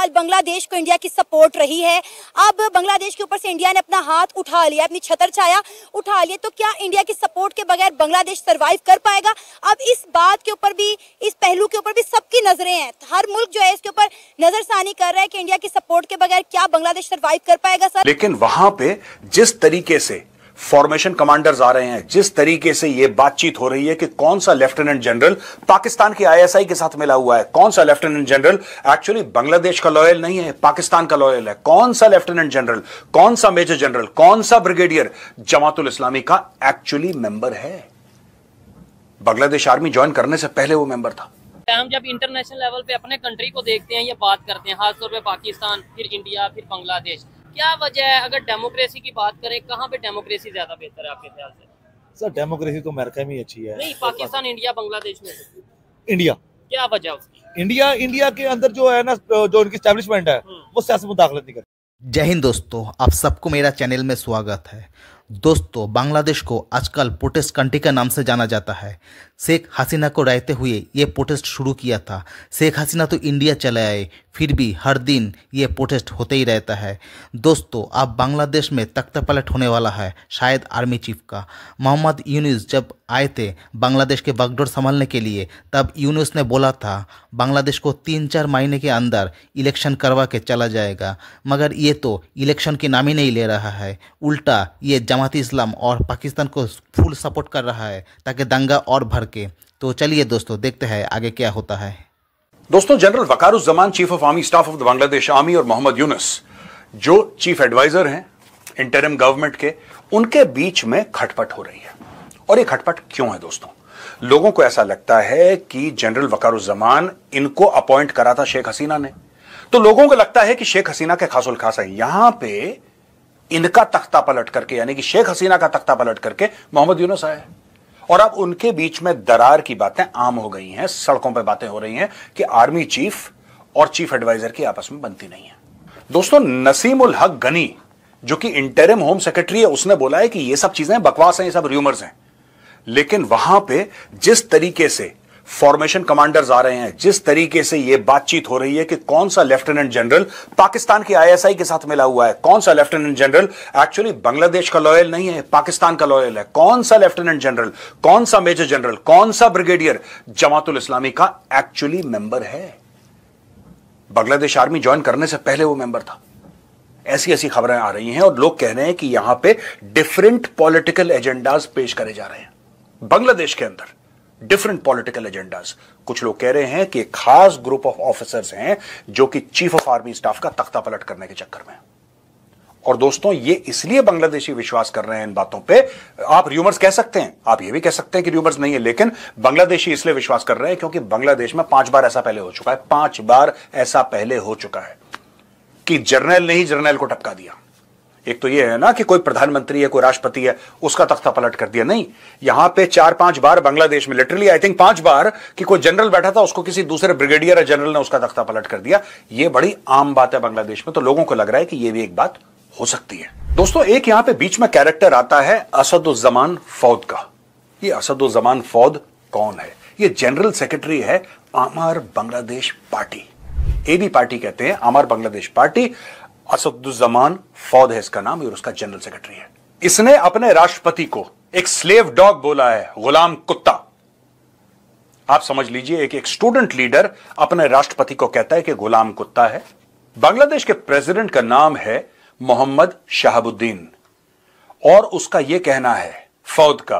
साल बांग्लादेश को इंडिया की सपोर्ट रही है। अब बांग्लादेश के ऊपर से इंडिया ने अपना हाथ उठा लिया, अपनी छतर छाया उठा लिया, तो क्या इंडिया की सपोर्ट के बगैर बांग्लादेश सरवाइव कर पाएगा? अब इस बात के ऊपर भी, इस पहलू के ऊपर भी सबकी नजरें हैं। हर मुल्क जो है इसके ऊपर नजरसानी कर रहा है कि इंडिया की सपोर्ट के बगैर क्या बांग्लादेश सरवाइव कर पाएगा सर? लेकिन वहां पे जिस तरीके से फॉर्मेशन कमांडर्स आ रहे हैं, जिस तरीके से यह बातचीत हो रही है कि कौन सा लेफ्टिनेंट जनरल पाकिस्तान की आईएसआई के साथ मिला हुआ है, कौन सा लेफ्टिनेंट जनरल एक्चुअली बांग्लादेश का लॉयल नहीं है, पाकिस्तान का लॉयल है, कौन सा लेफ्टिनेंट जनरल, कौन सा मेजर जनरल, कौन सा ब्रिगेडियर जमातुल इस्लामी का एक्चुअली मेंबर है। बांग्लादेश आर्मी ज्वाइन करने से पहले वो मेंबर था। हम जब इंटरनेशनल लेवल पे अपने कंट्री को देखते हैं या बात करते हैं, खासतौर पे पाकिस्तान, फिर इंडिया, फिर बांग्लादेश, क्या वजह है? अगर डेमोक्रेसी की बात करें, कहाँ पे डेमोक्रेसी ज्यादा बेहतर है आपके ख्याल से? सर डेमोक्रेसी तो अमेरिका में ही अच्छी है। नहीं, पाकिस्तान, इंडिया, बांग्लादेश में इंडिया। क्या वजह उसकी? इंडिया के अंदर जो है ना, जो उनकी एस्टैब्लिशमेंट है वो सियासत में मुदाखलत नहीं करती। जय हिंद दोस्तों, आप सबको मेरा चैनल में स्वागत है। दोस्तों, बांग्लादेश को आजकल प्रोटेस्ट कंट्री का नाम से जाना जाता है। शेख हसीना को रहते हुए ये प्रोटेस्ट शुरू किया था। शेख हसीना तो इंडिया चले आए, फिर भी हर दिन ये प्रोटेस्ट होते ही रहता है। दोस्तों, अब बांग्लादेश में तख्तापलट होने वाला है, शायद आर्मी चीफ का। मोहम्मद यूनुस जब आए थे बांग्लादेश के बागडोर संभालने के लिए, तब यूनुस ने बोला था बांग्लादेश को 3-4 महीने के अंदर इलेक्शन करवा के चला जाएगा, मगर ये तो इलेक्शन की नाम ही नहीं ले रहा है। उल्टा ये जमात इस्लाम और पाकिस्तान को फुल सपोर्ट कर रहा है ताकि दंगा और भड़के। तो चलिए दोस्तों, देखते हैं आगे क्या होता है। दोस्तों, general Waqaruzzaman, chief of army staff of the Bangladesh army, और मोहम्मद यूनुस जो चीफ एडवाइजर हैं इंटरिम गवर्नमेंट के, उनके बीच में खटपट हो रही है। और ये खटपट क्यों है दोस्तों? लोगों को ऐसा लगता है कि जनरल वकारुज़्ज़मान इनको अपॉइंट करा था शेख हसीना ने, तो लोगों को लगता है कि शेख हसीना के खासुल खास है। यहां पे इनका तख्ता पलट करके, यानी कि शेख हसीना का तख्ता पलट करके मोहम्मद यूनुस आए, और अब उनके बीच में दरार की बातें आम हो गई हैं। सड़कों पे बातें हो रही हैं कि आर्मी चीफ और चीफ एडवाइजर की आपस में बनती नहीं है। दोस्तों, नसीम उल हक गनी जो कि इंटरिम होम सेक्रेटरी है, उसने बोला है कि ये सब चीजें बकवास हैं, ये सब र्यूमर्स हैं। लेकिन वहां पे जिस तरीके से फॉर्मेशन कमांडर्स आ रहे हैं, जिस तरीके से यह बातचीत हो रही है कि कौन सा लेफ्टिनेंट जनरल पाकिस्तान की आईएसआई के साथ मिला हुआ है, कौन सा लेफ्टिनेंट जनरल एक्चुअली बांग्लादेश का लॉयल नहीं है, पाकिस्तान का लॉयल है, कौन सा लेफ्टिनेंट जनरल, कौन सा मेजर जनरल, कौन सा ब्रिगेडियर जमातुल इस्लामी का एक्चुअली मेंबर है। बांग्लादेश आर्मी ज्वाइन करने से पहले वो मेंबर था। ऐसी ऐसी खबरें आ रही हैं और लोग कह रहे हैं कि यहां पे डिफरेंट पॉलिटिकल एजेंडाज पेश करे जा रहे हैं बांग्लादेश के अंदर, डिफरेंट पॉलिटिकल एजेंडाज। कुछ लोग कह रहे हैं कि एक खास ग्रुप ऑफ ऑफिसर्स हैं जो कि चीफ ऑफ आर्मी स्टाफ का तख्ता पलट करने के चक्कर में। और दोस्तों, ये इसलिए बांग्लादेशी विश्वास कर रहे हैं इन बातों पे। आप र्यूमर्स कह सकते हैं, आप ये भी कह सकते हैं कि र्यूमर्स नहीं है, लेकिन बांग्लादेशी इसलिए विश्वास कर रहे हैं क्योंकि बांग्लादेश में 5 बार ऐसा पहले हो चुका है, 5 बार ऐसा पहले हो चुका है कि जर्नल ने ही जर्नल को टपका दिया। एक तो ये है ना कि कोई प्रधानमंत्री है, कोई राष्ट्रपति है, उसका तख्ता पलट कर दिया। नहीं, यहां पे 4-5 बार बांग्लादेश में, लिटरली आई थिंक 5 बार, कि कोई जनरल बैठा था, उसको किसी दूसरे ब्रिगेडियर या जनरल ने उसका तख्ता पलट कर दिया। ये बड़ी आम बात है बांग्लादेश में, तो लोगों को लग रहा है कि ये भी एक बात हो सकती है। दोस्तों, एक यहां पे बीच में कैरेक्टर आता है असदुज़्ज़मान फौद का। ये असदुज़्ज़मान फौद कौन है? ये जनरल सेक्रेटरी है आमार बांग्लादेश पार्टी, एबी पार्टी कहते हैं, आमार बांग्लादेश पार्टी। असदुज़्ज़मान फौद है इसका नाम, और उसका जनरल सेक्रेटरी है। इसने अपने राष्ट्रपति को एक स्लेव डॉग बोला है, गुलाम कुत्ता। आप समझ लीजिए, एक स्टूडेंट लीडर अपने राष्ट्रपति को कहता है कि गुलाम कुत्ता है। बांग्लादेश के प्रेसिडेंट का नाम है मोहम्मद शहाबुद्दीन, और उसका यह कहना है फौद का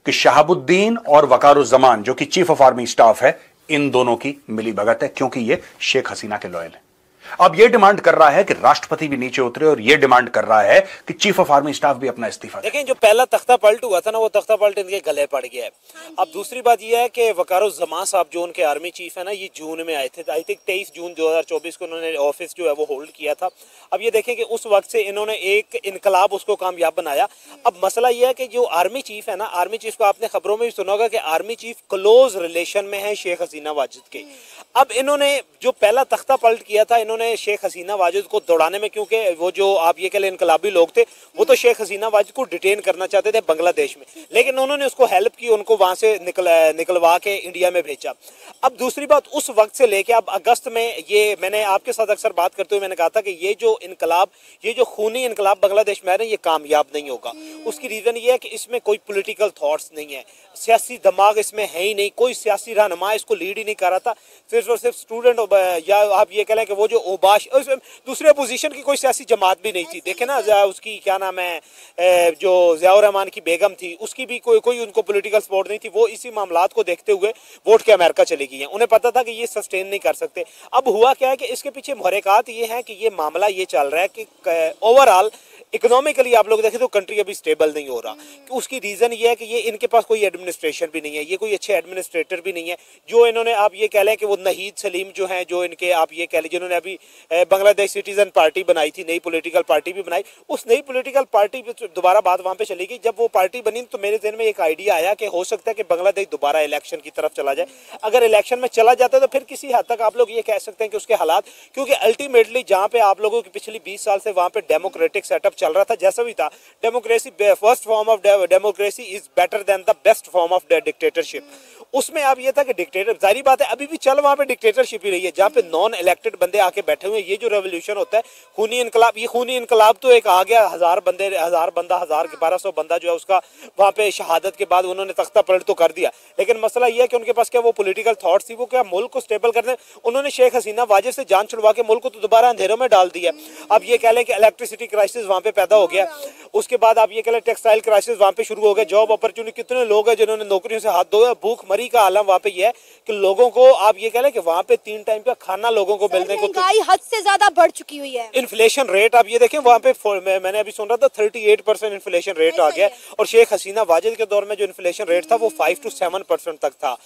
कि शहाबुद्दीन और वकारुज़्ज़मान जो कि चीफ ऑफ आर्मी स्टाफ है, इन दोनों की मिली भगत है, क्योंकि ये शेख हसीना के लॉयल है। अब यह डिमांड कर रहा है कि राष्ट्रपति भी नीचे उतरे, और यह डिमांड कर रहा है कि चीफ ऑफ आर्मी स्टाफ भी अपना इस्तीफा दे। लेकिन जो पहला तख्ता पलट हुआ था ना, वो तख्ता पलट इनके गले पड़ गया है। अब दूसरी बात यह है कि वकारुज़्ज़मान साहब जो उनके आर्मी चीफ है ना, ये जून में आए थे। आई थिंक 23 जून 2024 को उन्होंने ऑफिस जो है वो होल्ड किया था। अब ये देखें कि उस वक्त से इन्होंने एक इनकलाब उसको कामयाब बनाया। अब मसला यह है कि जो आर्मी चीफ है ना, आर्मी चीफ को आपने खबरों में भी सुना होगा कि आर्मी चीफ क्लोज रिलेशन में है शेख हसीना वाजिद के। अब इन्होंने जो पहला तख्ता पलट किया था, इन्होंने शेख हसीना वाजिद को दौड़ाने में, क्योंकि वो जो आप ये कह लें इनकलाबी लोग थे, वो तो शेख हसीना वाजिद को डिटेन करना चाहते थे बांग्लादेश में, लेकिन उन्होंने उसको हेल्प की, उनको वहां से निकलवा के इंडिया में भेजा। अब दूसरी बात, उस वक्त से लेके अब अगस्त में, ये मैंने आपके साथ अक्सर बात करते हुए मैंने कहा था कि ये जो इनकलाब, ये जो खूनी इनकलाब बांग्लादेश में है, ये कामयाब नहीं होगा। उसकी रीजन ये है कि इसमें कोई पॉलिटिकल थॉट्स नहीं है, सियासी दिमाग इसमें है ही नहीं, कोई सियासी रहनुमा इसको लीड ही नहीं कर रहा था, सिर्फ और सिर्फ स्टूडेंट, या आप ये कह लें कि वो जो ओबाश, दूसरे अपोजिशन की कोई सियासी जमात भी नहीं थी। देखे ना, उसकी क्या नाम है, जो ज़ियाउर रहमान की बेगम थी, उसकी भी कोई उनको पॉलिटिकल सपोर्ट नहीं थी। वो इसी मामलात को देखते हुए वोट के अमेरिका चली गई हैं। उन्हें पता था कि ये सस्टेन नहीं कर सकते। अब हुआ क्या है कि इसके पीछे मुहर्रिकात ये है कि ये मामला ये चल रहा है कि ओवरऑल इकोनॉमिकली आप लोग देखें तो कंट्री अभी स्टेबल नहीं हो रहा। कि उसकी रीज़न ये है कि ये इनके पास कोई एडमिनिस्ट्रेशन भी नहीं है, ये कोई अच्छे एडमिनिस्ट्रेटर भी नहीं है। जो इन्होंने, आप ये कह लें कि वो नहीद सलीम जो हैं, जो इनके आप ये कह लें जिन्होंने अभी बांग्लादेश सिटीजन पार्टी बनाई थी, नई पॉलिटिकल पार्टी भी बनाई, उस नई पॉलिटिकल पार्टी दोबारा बात वहाँ पे चली गई। जब वो पार्टी बनी तो मेरे जहन में एक आइडिया आया कि हो सकता है कि बांग्लादेश दोबारा इलेक्शन की तरफ चला जाए। अगर इलेक्शन में चला जाता है तो फिर किसी हद तक आप लोग ये कह सकते हैं कि उसके हालात, क्योंकि अल्टीमेटली जहाँ पे आप लोगों की पिछली 20 साल से वहाँ पे डेमोक्रेटिक सेटअप चल रहा था, जैसा भी था, democracy, first form of democracy is better than the best form of dictatorship. उसमें अब ये था कि डिक्टेटर, जारी बात है अभी भी चल वहाँ पे डिक्टेटरशिप ही रही है, जहाँ पे नॉन इलेक्टेड बंदे आके बैठे हुए हैं। ये जो रेवोल्यूशन होता है, खूनी इनकलाब, ये खूनी इनकलाब तो एक आ गया, 1200 बंदा जो है उसका वहाँ पे शहादत के बाद उन्होंने तख्ता पलट तो कर दिया। लेकिन मसला ये है कि उनके पास क्या वो पॉलिटिकल थॉट्स थी, वो क्या मुल्क को स्टेबल करने, उन्होंने शेख हसीना वाजिद से जान छुड़वा के मुल्क को तो दोबारा अंधेरों में डाल दिया। अब ये कह लें कि इलेक्ट्रिसिटी क्राइसिस वहाँ पे पैदा हो गया। उसके बाद आप ये कह लें टेक्सटाइल क्राइसिस वहाँ पे शुरू हो गया। जॉब अपॉर्चुनिटी, कितने लोग हैं जिन्होंने नौकरियों से हाथ धोया। भूख मरी का आलम वहाँ पे ये है कि लोगों को, आप ये कह लें कि वहाँ पे 3 टाइम का खाना लोगों को मिलने को, महंगाई हद से ज्यादा बढ़ चुकी हुई है। इन्फ्लेशन रेट आप ये देखें वहाँ पे, मैंने अभी सुन रहा था 38% इन्फ्लेशन रेट आ गया। और शेख हसीना वाजिद के दौर में जो इन्फ्लेशन रेट था वो 5 to 7% तक था।